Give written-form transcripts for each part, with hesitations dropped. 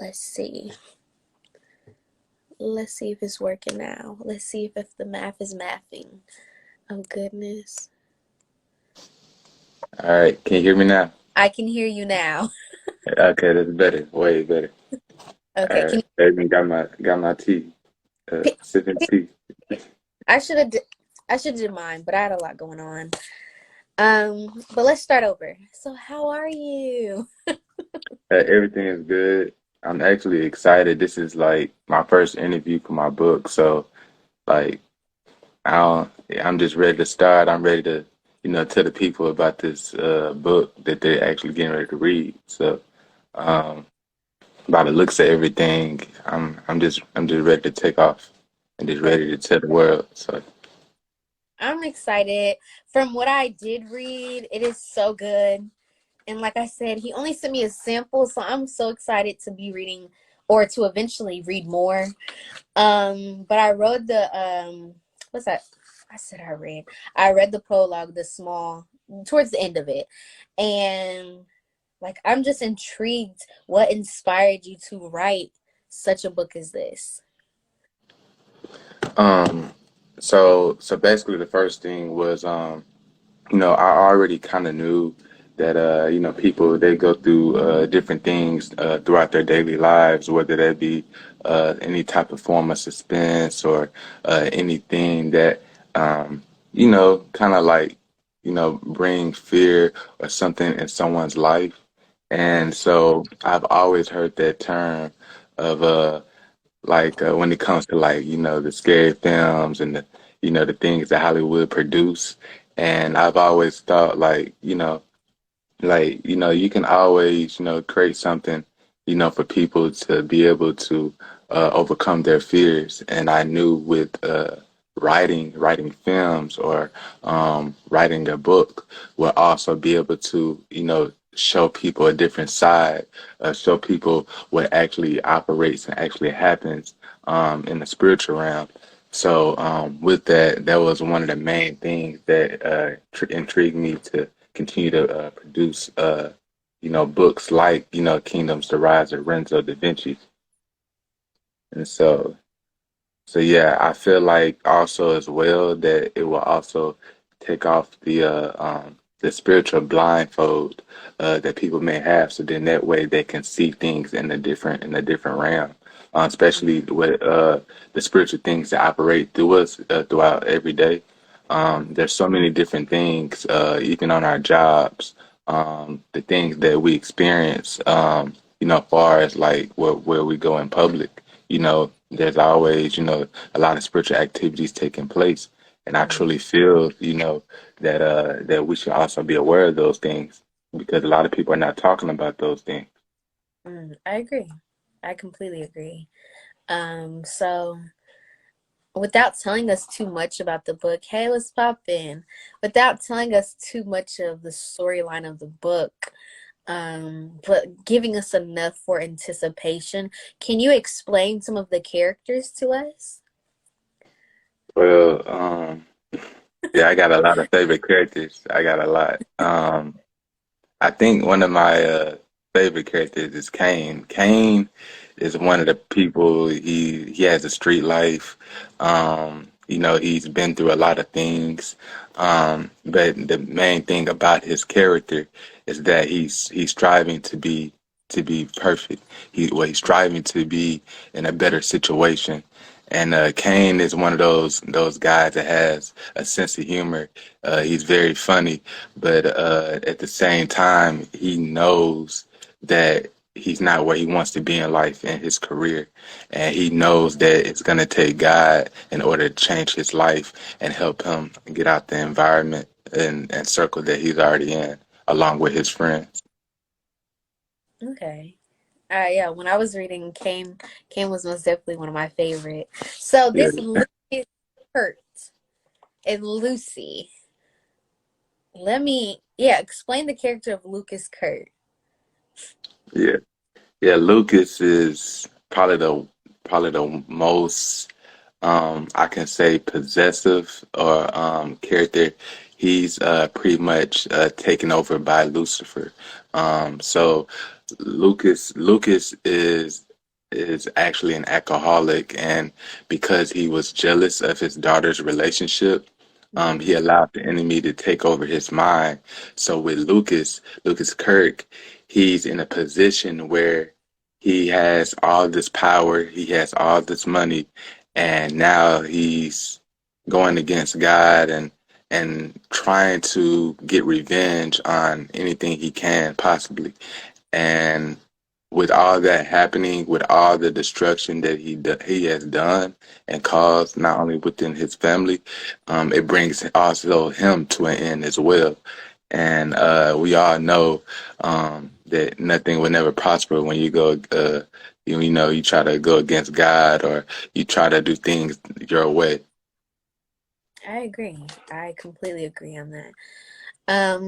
Let's see. Let's see if it's working now. Let's see if the math is mathing. Oh, goodness. All right, can you hear me now? I can hear you now. Okay, that's better, way better. All Okay, right, can baby, got my tea, you? sipping tea. I should have. I should have did mine, but I had a lot going on. But let's start over. So, how are you? Everything is good. I'm actually excited. This is like my first interview for my book, so like I'm just ready to start. I'm ready to, tell the people about this book that they're actually getting ready to read. So, um, by the looks of everything, I'm just ready to take off and just Good. ready to tell the world. So. I'm excited. From what I did read, it is so good. And like I said, he only sent me a sample, so I'm so excited to be reading or to eventually read more. But I wrote the what's that? I said I read. I read the prologue, the small towards the end of it. And like I'm just intrigued what inspired you to write such a book as this. Um, so basically the first thing was I already kind of knew that people they go through different things throughout their daily lives, whether that be any type of form of suspense or anything that kind of like bring fear or something in someone's life. And so I've always heard that term of like when it comes to like the scary films and the things that Hollywood produce. And I've always thought like you can always create something for people to be able to overcome their fears. And I knew with writing films or writing a book will also be able to show people a different side, show people what actually operates and actually happens in the spiritual realm. So with that, that was one of the main things that intrigued me to continue to produce books like Kingdoms, The Rise of Renzo da Vinci. And so yeah, I feel like also as well that it will also take off the spiritual blindfold that people may have, so then that way they can see things in a different realm, especially with the spiritual things that operate through us throughout every day. There's so many different things, even on our jobs, the things that we experience, far as like where we go in public, there's always, a lot of spiritual activities taking place. And I Mm, truly feel, that we should also be aware of those things because a lot of people are not talking about those things. I agree. I completely agree. So without telling us too much about the book, hey, let's pop in. Without telling us too much of the storyline of the book, but giving us enough for anticipation, can you explain some of the characters to us? Well, yeah, I got a lot of favorite characters. I got a lot. I think one of my favorite characters is Kane. Kane is one of the people. He has a street life. He's been through a lot of things. But the main thing about his character is that he's striving to be perfect. He's striving to be in a better situation. And Kane is one of those guys that has a sense of humor. He's very funny, but at the same time, he knows that he's not where he wants to be in life in his career. And he knows that it's going to take God in order to change his life and help him get out the environment and circle that he's already in, along with his friends. Okay. Yeah, when I was reading Kane was most definitely one of my favorite. So Yeah, this Lucas Kurt and Lucy. Explain the character of Lucas Kurt. yeah, yeah. Lucas is probably the most I can say possessive or character. He's pretty much taken over by Lucifer. So Lucas is actually an alcoholic, and because he was jealous of his daughter's relationship, he Mhm. allowed the enemy to take over his mind. So with Lucas Kirk, he's in a position where he has all this power, he has all this money, and now he's going against God and trying to get revenge on anything he can possibly. And with all that happening, with all the destruction that he has done and caused, not only within his family, it brings also him to an end as well. And we all know that nothing will never prosper when you go, you know, you try to go against God or you try to do things your way. I agree. I completely agree on that.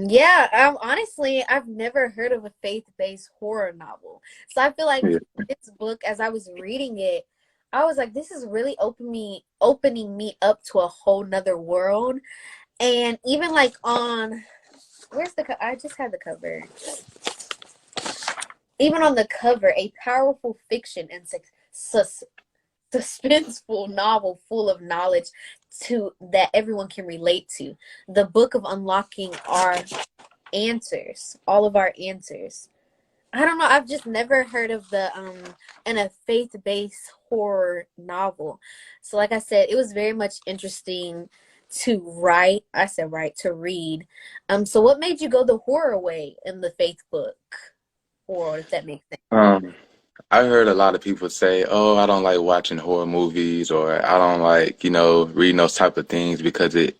Yeah, honestly, I've never heard of a faith-based horror novel. So I feel like Yeah. this book, as I was reading it, I was like, this is really opening me up to a whole nother world. And even like on, where's the, I just had the cover. Even on the cover, a powerful fiction and suspenseful novel full of knowledge to that everyone can relate to. The book of unlocking our answers, all of our answers. I don't know. I've just never heard of the in a faith-based horror novel. So like I said, it was very much interesting to write. I said write to read. So what made you go the horror way in the faith book? Or if that makes sense. Um, I heard a lot of people say, "Oh, I don't like watching horror movies," or "I don't like, you know, reading those type of things because it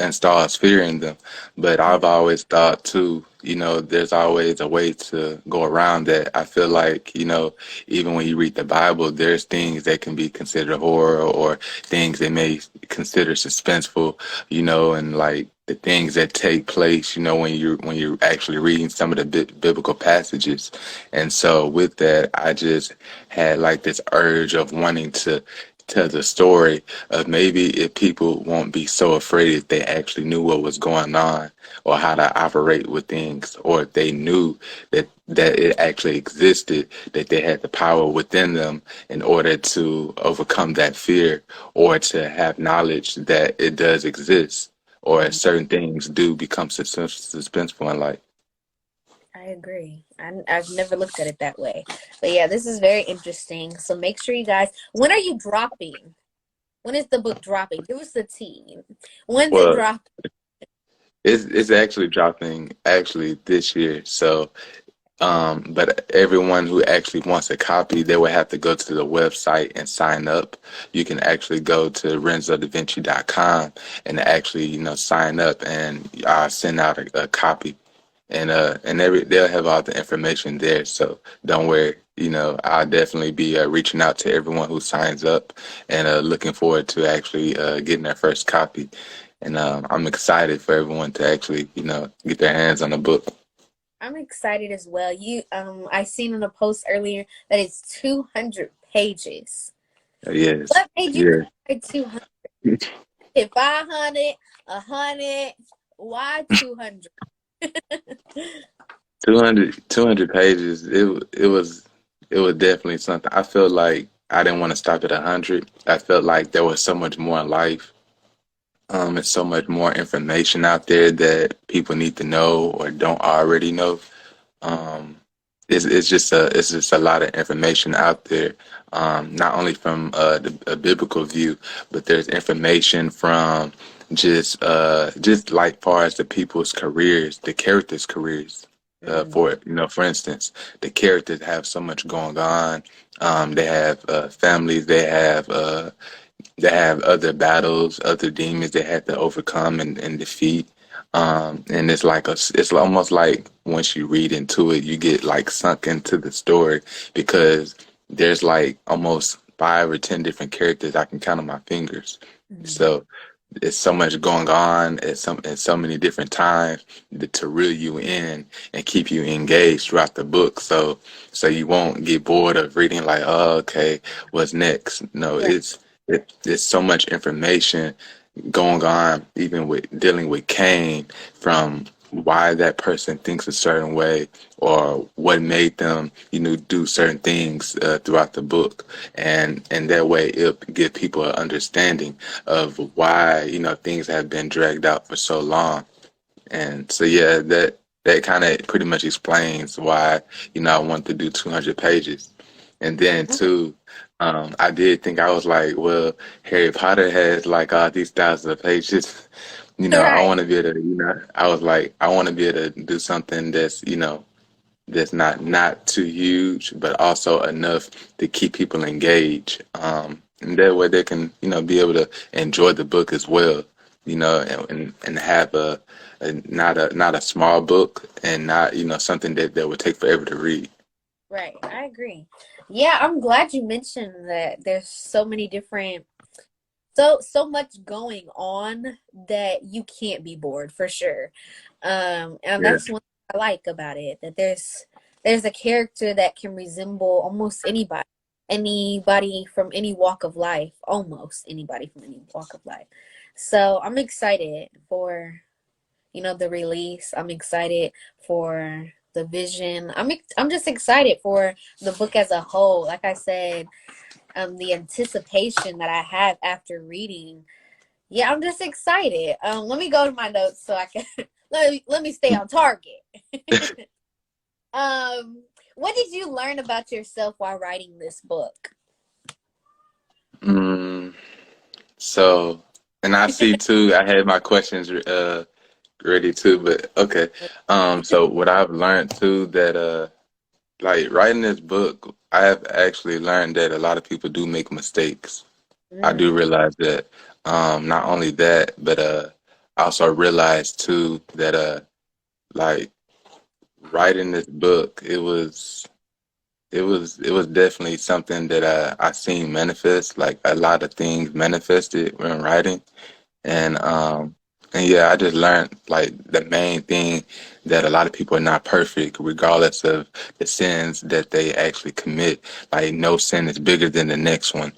installs fear in them." But I've always thought too, you know, there's always a way to go around that. I feel like, you know, even when you read the Bible, there's things that can be considered horror or things they may consider suspenseful, you know, and like the things that take place, you know, when you're actually reading some of the biblical passages. And so with that, I just had like this urge of wanting to tell the story of maybe if people won't be so afraid if they actually knew what was going on or how to operate with things, or if they knew that it actually existed, that they had the power within them in order to overcome that fear or to have knowledge that it does exist or Mhm. certain things do become suspenseful in life. I agree. I've never looked at it that way. But yeah, this is very interesting. So make sure you guys, when are you dropping? When is the book dropping? Give us the tea. When's it Well, drop? it's actually dropping actually this year. So, but everyone who actually wants a copy, they would have to go to the website and sign up. You can actually go to RenzoDaVinci.com and actually, you know, sign up and send out a copy. And they'll have all the information there. So don't worry. You know, I'll definitely be reaching out to everyone who signs up and looking forward to actually getting their first copy. And I'm excited for everyone to actually, you know, get their hands on the book. I'm excited as well. I seen in a post earlier that it's 200 pages. Yes, What made you yeah. decide 200? 500, 100? Why 200? 200 pages. It was definitely something. I felt like I didn't want to stop at 100. I felt like there was so much more in life. There's so much more information out there that people need to know or don't already know. Um, it's just a lot of information out there. Not only from a biblical view, but there's information from just like far as the people's careers, the characters' careers. Mm, For you know, for instance, the characters have so much going on. They have families. They have other battles, other demons they had to overcome and defeat. And it's like it's almost like once you read into it, you get like sunk into the story because there's like almost 5 or 10 different characters I can count on my fingers. mm. So it's so much going on at so many different times to reel you in and keep you engaged throughout the book. So you won't get bored of reading like, oh, okay, what's next? No, Right. it's so much information going on, even with dealing with Cain from why that person thinks a certain way or what made them, do certain things throughout the book. And that way it'll give people an understanding of why, things have been dragged out for so long. And so, yeah, that kind of pretty much explains why, I wanted to do 200 pages. And then too, I did think I was like, well, Harry Potter has like all these thousands of pages. I Right. want to be able to, I was like, I want to be able to do something that's, that's not too huge, but also enough to keep people engaged. And that way they can, be able to enjoy the book as well, and have not a small book and not, something that would take forever to read. Right. I agree. Yeah, I'm glad you mentioned that there's so many different so much going on that you can't be bored for sure. And Yeah. that's one thing I like about it, that there's a character that can resemble almost anybody from any walk of life, almost anybody from any walk of life. So I'm excited for, the release. I'm excited for the vision. I'm just excited for the book as a whole. Like I said, the anticipation that I have after reading. Yeah, I'm just excited. Let me go to my notes so I can let me stay on target. um, what did you learn about yourself while writing this book? Mm, so, and I see too, I had my questions ready too, but okay. So what I've learned too that like writing this book, I have actually learned that a lot of people do make mistakes. I do Mm, realize that. Not only that, but I also realized too that like writing this book, it was definitely something that I seen manifest. Like a lot of things manifested when writing. And yeah, I just learned like the main thing that a lot of people are not perfect, regardless of the sins that they actually commit. Like no sin is bigger than the next one.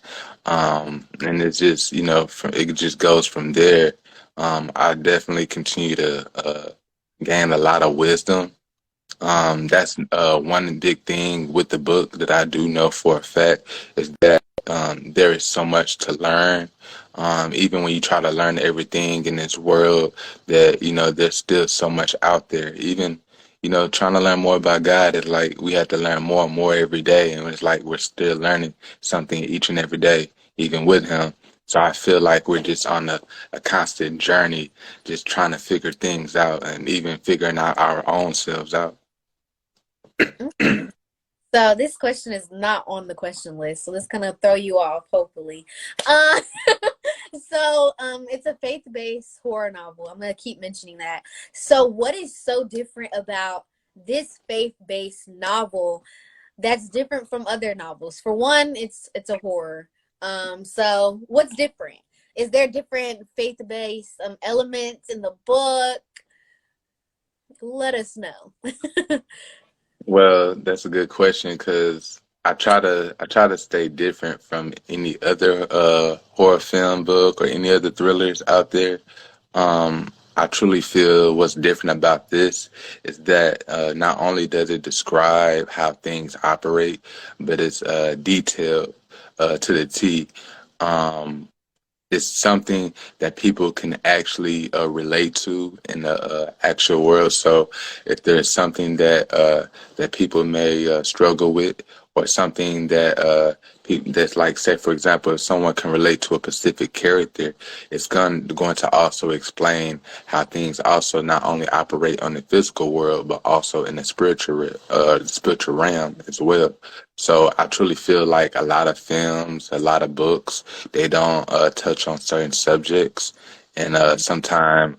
And it's just, it just goes from there. I definitely continue to gain a lot of wisdom. That's one big thing with the book that I do know for a fact is that there is so much to learn. Even when you try to learn everything in this world, that there's still so much out there. Even trying to learn more about God is like we have to learn more and more every day, and it's like we're still learning something each and every day, even with Him. So I feel like we're just on a constant journey, just trying to figure things out, and even figuring out our own selves out. okay. So this question is not on the question list, so this gonna throw you off, hopefully. Uh, it's a faith-based horror novel. I'm gonna keep mentioning that. So what is so different about this faith-based novel that's different from other novels? For one, it's a horror. So what's different? Is there different faith-based elements in the book? Let us know. Well, that's a good question because I try to stay different from any other horror film book or any other thrillers out there. I truly feel what's different about this is that not only does it describe how things operate, but it's detailed to the T. Um, it's something that people can actually relate to in the actual world. So, if there's something that people may struggle with, or something that that's like, say, for example, if someone can relate to a specific character, it's going to also explain how things also not only operate on the physical world, but also in the spiritual realm as well. So, I truly feel like a lot of films, a lot of books they don't touch on certain subjects, and sometimes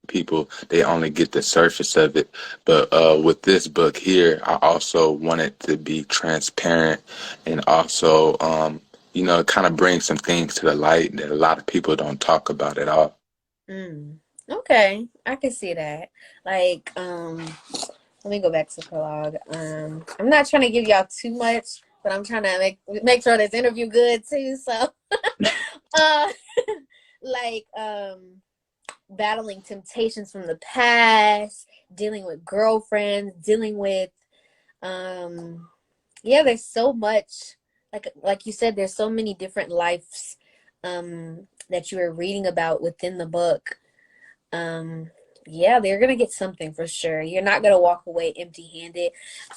people they only get the surface of it. But with this book here, I also wanted to be transparent and also, kind of bring some things to the light that a lot of people don't talk about at all. Mm, okay, I can see that. Like, let me go back to prologue. I'm not trying to give y'all too much, but I'm trying to make sure this interview good too. So, uh, like, battling temptations from the past, dealing with girlfriends, dealing with um yeah, there's so much, like you said, there's so many different lives that you are reading about within the book. Um, yeah, they're gonna get something for sure. You're not gonna walk away empty-handed.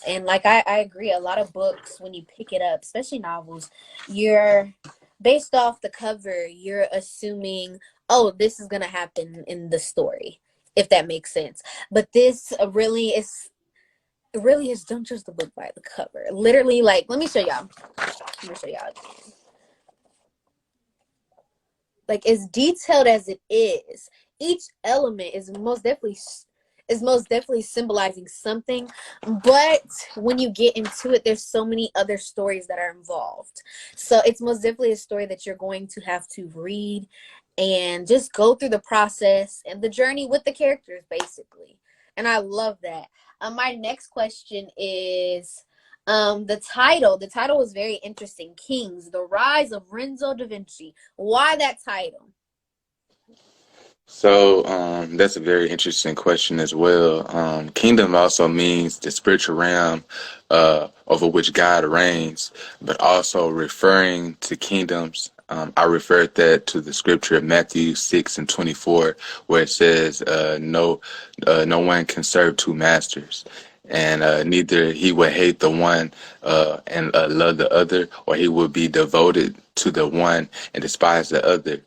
And like I agree, a lot of books when you pick it up, especially novels, you're based off the cover, you're assuming, oh, this is gonna happen in the story, if that makes sense. But this really is don't judge the book by the cover. Literally, like, let me show y'all. Let me show y'all again. Like, as detailed as it is, each element is most definitely symbolizing something. But when you get into it, there's so many other stories that are involved. So it's most definitely a story that you're going to have to read and just go through the process and the journey with the characters, basically. And I love that. My next question is the title was very interesting. Kings, the Rise of Renzo da Vinci. Why that title? So that's a very interesting question as well. Kingdom also means the spiritual realm over which God reigns, but also referring to kingdoms. I referred that to the scripture of Matthew 6:24, where it says, no one can serve two masters. And neither he will hate the one and love the other, or he will be devoted to the one and despise the other.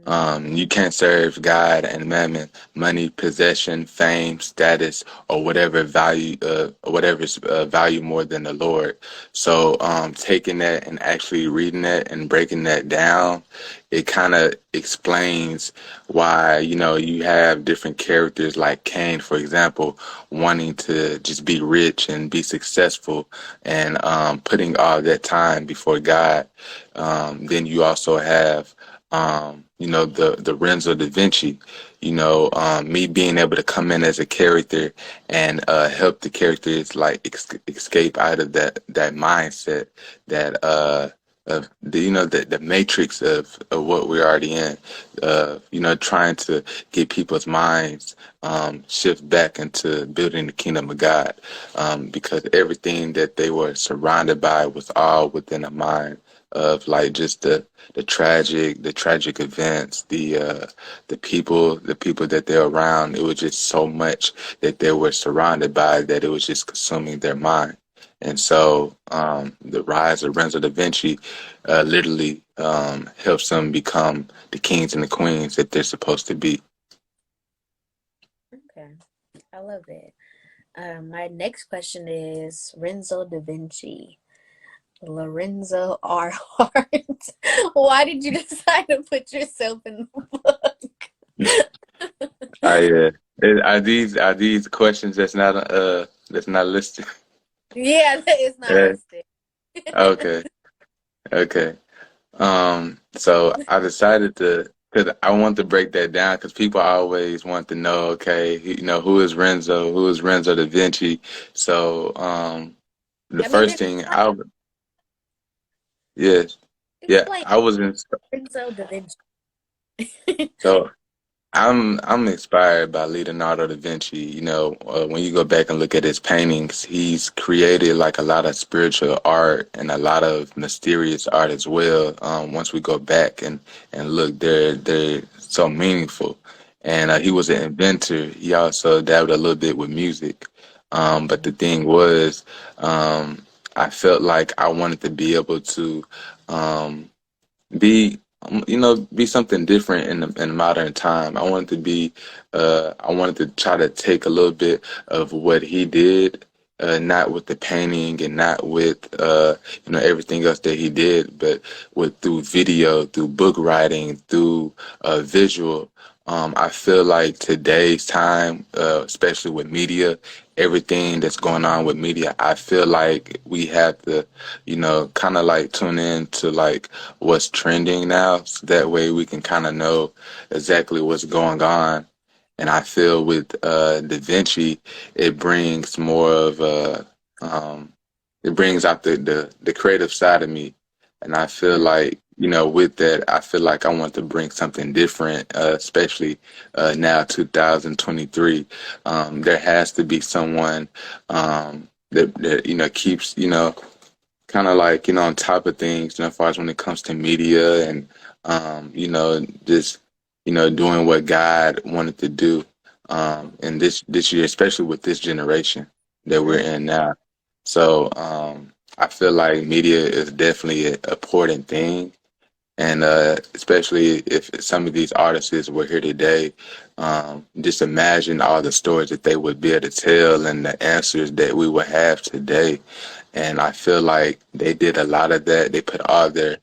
You can't serve God and mammon, money, possession, fame, status, or whatever's value more than the Lord. So, taking that and actually reading that and breaking that down, it kind of explains why, you have different characters like Cain, for example, wanting to just be rich and be successful and putting all that time before God. Then you also have the Renzo da Vinci, me being able to come in as a character and help the characters like escape out of that mindset that of the matrix of what we're already in, trying to get people's minds shift back into building the kingdom of God, because everything that they were surrounded by was all within a mind of like just the tragic events, the people that they're around. It was just so much that they were surrounded by that it was just consuming their mind. And so the rise of Renzo da Vinci literally helps them become the kings and the queens that they're supposed to be. Okay, I love it. My next question is Renzo da Vinci. Lorenzo R. Hart. Why did you decide to put yourself in the book? Yeah. Are these questions that's not listed? Yeah, that is not Yeah. listed. Okay. Okay. So I decided because I want to break that down because people always want to know, okay, who is Renzo? Who is Renzo da Vinci? So, the I mean, first thing yes, yeah, explain I was in, Renzo da Vinci. so I'm inspired by Leonardo da Vinci. When you go back and look at his paintings, he's created like a lot of spiritual art and a lot of mysterious art as well. Once we go back and look, they're so meaningful. And he was an inventor. He also dabbled a little bit with music. But the thing was, I felt like I wanted to be able to. Um, be something different in modern time. I wanted to try to take a little bit of what he did, not with the painting and not with everything else that he did, but with through video, through book writing, through visual. I feel like today's time, especially with media, everything that's going on with media, I feel like we have to, kind of like tune in to like what's trending now, so that way we can kind of know exactly what's going on. And I feel with Da Vinci, it brings more of um, it brings out the creative side of me, and I feel like with that, I feel like I want to bring something different, especially now, 2023. There has to be someone that keeps kind of like on top of things, as far as when it comes to media and just doing what God wanted to do. And this year, especially with this generation that we're Mm, in now. So I feel like media is definitely an important thing. And especially if some of these artists were here today, just imagine all the stories that they would be able to tell and the answers that we would have today. And I feel like they did a lot of that. They put all their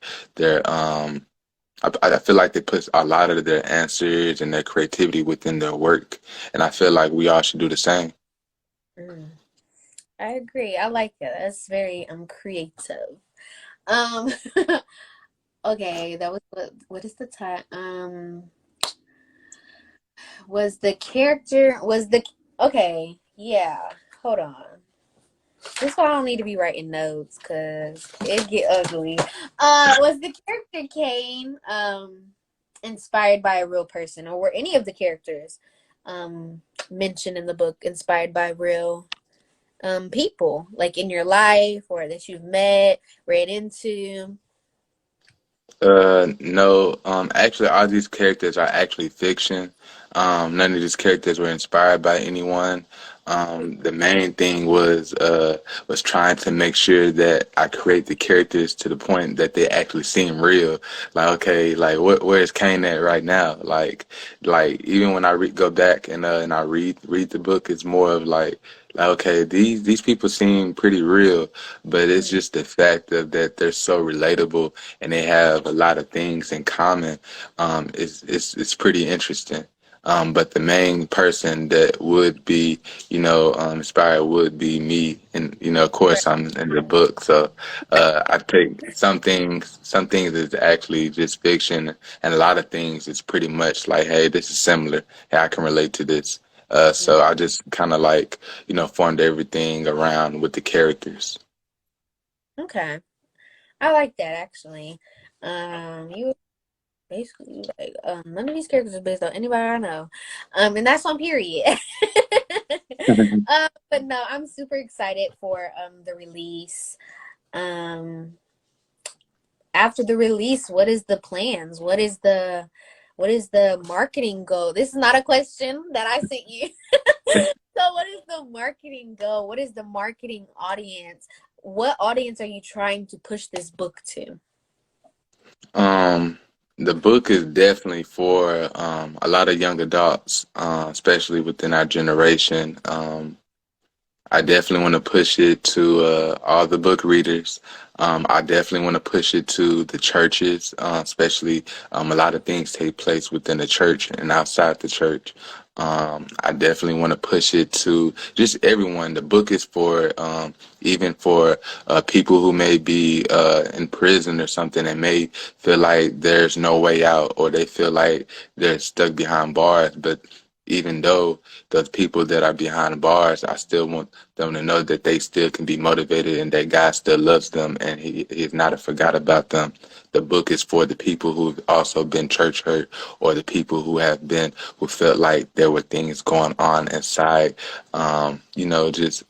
I feel like they put a lot of their answers and their creativity within their work. And I feel like we all should do the same. mm. I agree. I like that. That's very creative. Um, okay, that was what is the time? Was the okay, yeah. Hold on. This is why I don't need to be writing notes because it get ugly. Was the character Kane inspired by a real person, or were any of the characters mentioned in the book inspired by real people, like in your life or that you've met, ran into? No, actually, all these characters are actually fiction. None of these characters were inspired by anyone. The main thing was trying to make sure that I create the characters to the point that they actually seem real. Like, okay, like where is Kane at right now? Like even when go back and I read the book, it's more of like okay, these people seem pretty real, but it's Mm, just the fact of that they're so relatable and they have a lot of things in common. It's pretty interesting. But the main person that would be, inspired would be me, and of right. course, I'm in the book, so I take some things is actually just fiction, and a lot of things is pretty much like, hey, this is similar. Hey, I can relate to this. Mm, So I just kind of like, formed everything around with the characters. okay. I like that actually. You basically like none of these characters are based on anybody I know. And that's on period. But no, I'm super excited for the release. Um After the release, what is the plans? What is the marketing goal? This is not a question that I sent you. So what is the marketing goal? What is the marketing audience? What audience are you trying to push this book to? Um, the book is definitely for a lot of young adults, especially within our generation. I definitely want to push it to all the book readers. I definitely want to push it to the churches, especially a lot of things take place within the church and outside the church. I definitely want to push it to just everyone. The book is for even for people who may be in prison or something and may feel like there's no way out or they feel like they're stuck behind bars. But even though those people that are behind bars, I still want them to know that they still can be motivated and that God still loves them and He is not forgot about them. The book is for the people who've also been church hurt or the people who felt like there were things going on inside, just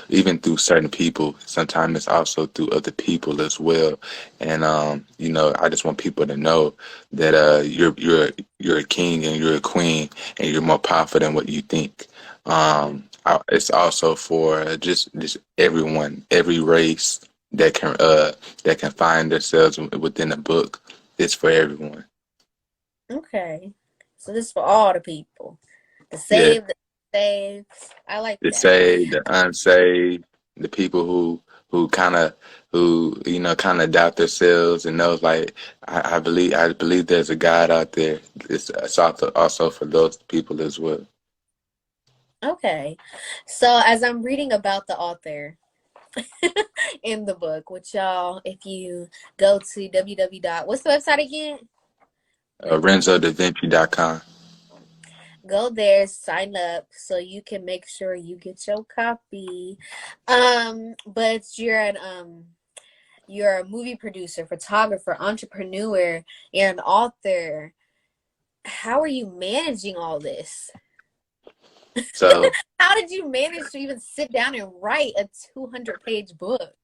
even through certain people. Sometimes it's also through other people as well. And, I just want people to know that you're a king and you're a queen and you're more powerful than what you think. It's also for just everyone, every race that can find themselves within the book. It's for everyone. Okay. So this is for all the people. The Yeah, saved, the saved. I like the that. saved, the unsaved, the people who kind of kind of doubt themselves and knows like I believe there's a God out there. It's also for those people as well. Okay. So as I'm reading about the author in the book, which y'all, if you go to www dot what's the website again? RenzoDaVinci.com. Go there, sign up so you can make sure you get your copy. But you're a movie producer, photographer, entrepreneur, you're an author. How are you managing all this? So How did you manage to even sit down and write a 200-page book?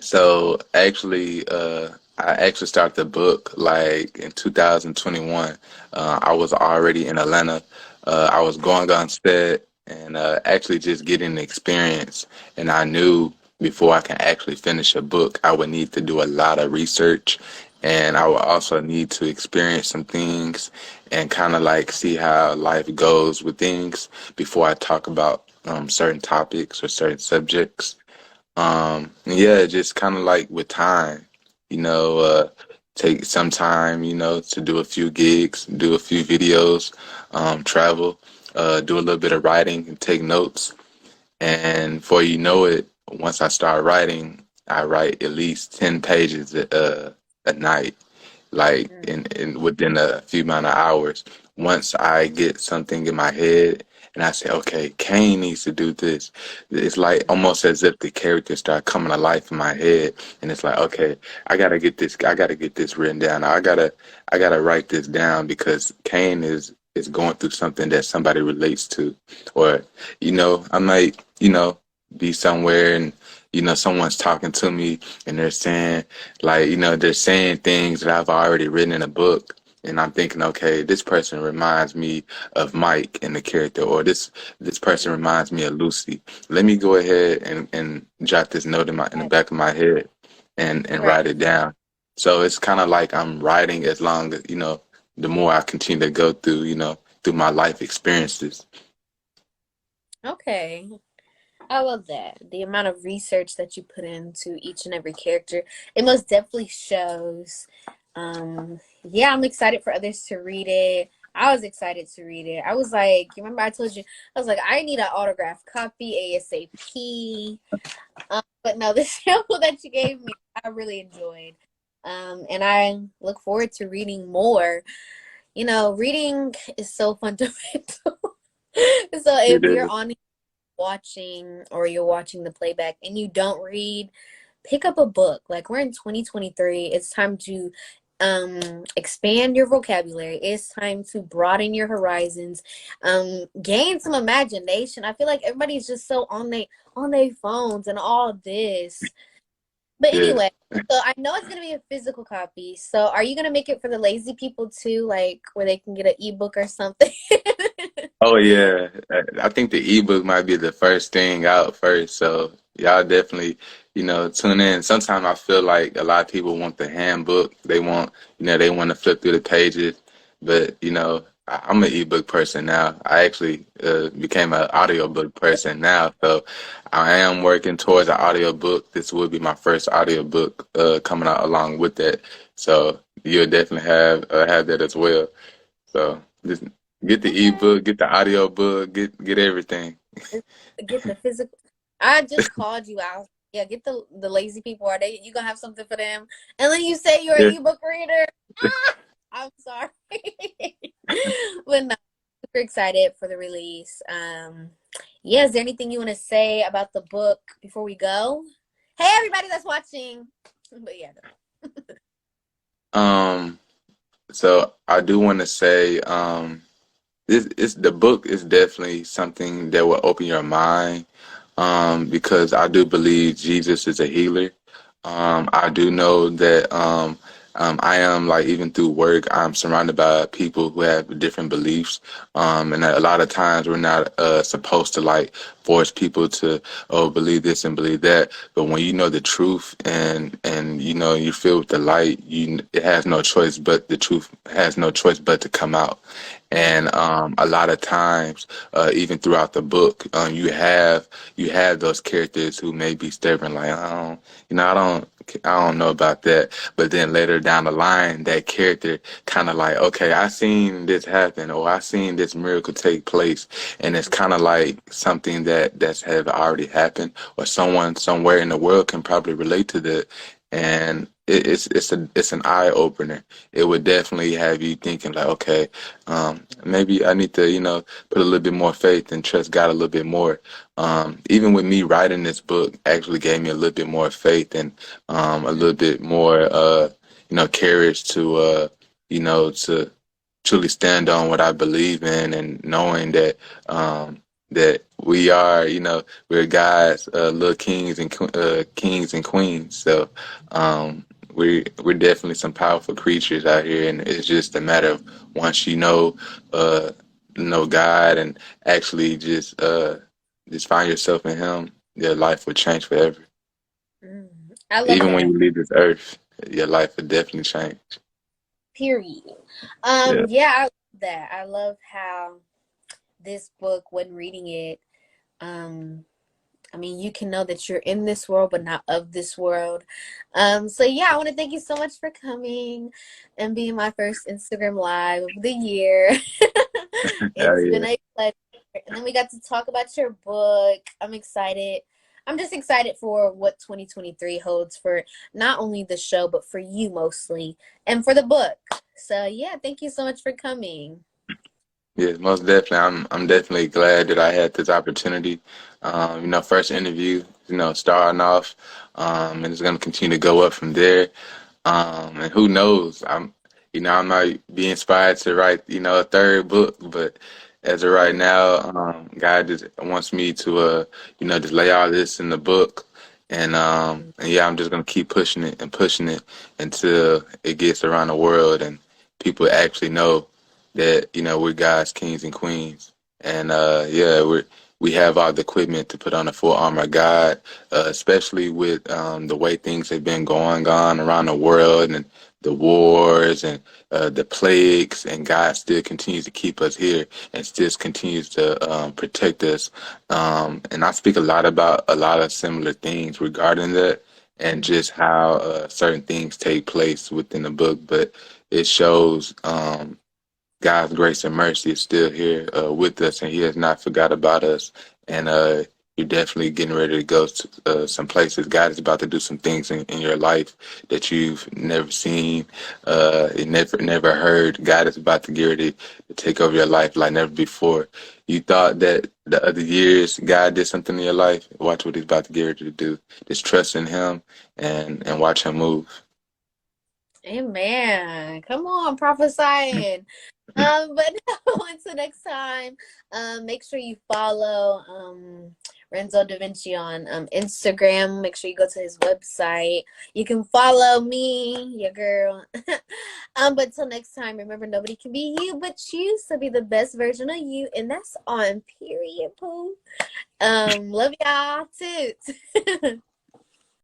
So actually, I actually started the book like in 2021. I was already in Atlanta. I was going on set and actually just getting the experience. And I knew before I can actually finish a book, I would need to do a lot of research. And I would also need to experience some things and kind of like see how life goes with things before I talk about certain topics or certain subjects. Yeah, just kind of like with time, you know, take some time, to do a few gigs, do a few videos, travel, do a little bit of writing and take notes. And before you know it, once I start writing, I write at least 10 pages a night like Mm. in within a few amount of hours. Once I get something in my head and I say, okay, Kane needs to do this. It's like almost as if the characters start coming to life in my head, and it's like, okay, I gotta get this written down. I gotta write this down because Kane is going through something that somebody relates to, or I might be somewhere and someone's talking to me and they're saying like, they're saying things that I've already written in a book. And I'm thinking, okay, this person reminds me of Mike in the character, or this person reminds me of Lucy. Let me go ahead and jot this note in the Right. back of my head and Right. write it down. So it's kind of like I'm writing as long as, the more I continue to go through, through my life experiences. Okay. I love that. The amount of research that you put into each and every character, it most definitely shows. Yeah, I'm excited for others to read it. I was excited to read it. I was like, you remember I told you, I was like, I need an autographed copy ASAP. But no, the sample that you gave me, I really enjoyed. And I look forward to reading more. Reading is so fundamental. So if It you're is. on watching or you're watching the playback and you don't read, pick up a book. Like we're in 2023. It's time to expand your vocabulary. It's time to broaden your horizons. Gain some imagination. I feel like everybody's just so on their phones and all this. But Yeah. anyway, so I know it's gonna be a physical copy. So are you gonna make it for the lazy people too, like where they can get an ebook or something? Oh yeah, I think the ebook might be the first thing out first. So y'all definitely, tune in. Sometimes I feel like a lot of people want the handbook. They want, they want to flip through the pages. But I'm an ebook person now. I actually became an audiobook person now. So I am working towards an audiobook. This will be my first audiobook coming out along with that. So you'll definitely have that as well. So just get the Okay. ebook, get the audio book, get everything. Get the physical. I just called you out. Yeah, get the lazy people. Are they? You gonna have something for them? And then you say you're an Yeah. ebook reader. Ah, I'm sorry, but no, super excited for the release. Yeah. Is there anything you want to say about the book before we go? Hey, everybody that's watching. But yeah, Um, so I do want to say, the book is definitely something that will open your mind, because I do believe Jesus is a healer. I do know that I am like even through work, I'm surrounded by people who have different beliefs, and a lot of times we're not supposed to like force people to believe this and believe that. But when you know the truth and you feel with the light, it has no choice but the truth has no choice but to come out. And a lot of times, even throughout the book, you have those characters who may be stubborn, like I don't know about that. But then later down the line, that character kind of like, okay, I seen this happen, or I seen this miracle take place, and it's kind of like something that's have already happened, or someone somewhere in the world can probably relate to that, and it's an eye opener. It would definitely have you thinking like, okay, maybe I need to, put a little bit more faith and trust God a little bit more. Even with me writing this book, actually gave me a little bit more faith and a little bit more, courage to, to truly stand on what I believe in, and knowing that that we are, we're God's little kings and queens. So we're definitely some powerful creatures out here, and it's just a matter of once uh, know God and actually just find yourself in Him, your life will change forever. Mm, I love Even when that. you leave this earth, your life will definitely change. Period. Yeah. Yeah, I love that. I love how this book, when reading it, um, I mean, you can know that you're in this world, but not of this world. So yeah, I want to thank you so much for coming and being my first Instagram Live of the year. Oh It's been yeah. a pleasure. And then we got to talk about your book. I'm excited. I'm just excited for what 2023 holds for not only the show, but for you mostly, and for the book. So yeah, thank you so much for coming. Yeah, most definitely. I'm definitely glad that I had this opportunity. First interview, starting off, and it's gonna continue to go up from there. And who knows? I might be inspired to write, a third book, but as of right Mm, now, God just wants me to, just lay all this in the book, and yeah, I'm just gonna keep pushing it and pushing it until it gets around the world and people actually know that, we're God's kings and queens, and yeah, we have all the equipment to put on the full armor of God, especially with the way things have been going on around the world and the wars and the plagues, and God still continues to keep us here and still continues to protect us. And I speak a lot about a lot of similar things regarding that and mm, just how certain things take place within the book, but it shows God's grace and mercy is still here with us, and He has not forgot about us. And you're definitely getting ready to go to some places. God is about to do some things in your life that you've never seen, you never heard. God is about to get ready to take over your life like never before. You thought that the other years God did something in your life. Watch what He's about to get ready to do. Just trust in Him and watch Him move. amen. Come on, prophesying. But no, until next time, make sure you follow Renzo Da Vinci on Instagram. Make sure you go to his website. You can follow me, your girl. But till next time, remember nobody can be you but you. So be the best version of you, and that's on period, poo. Love y'all too.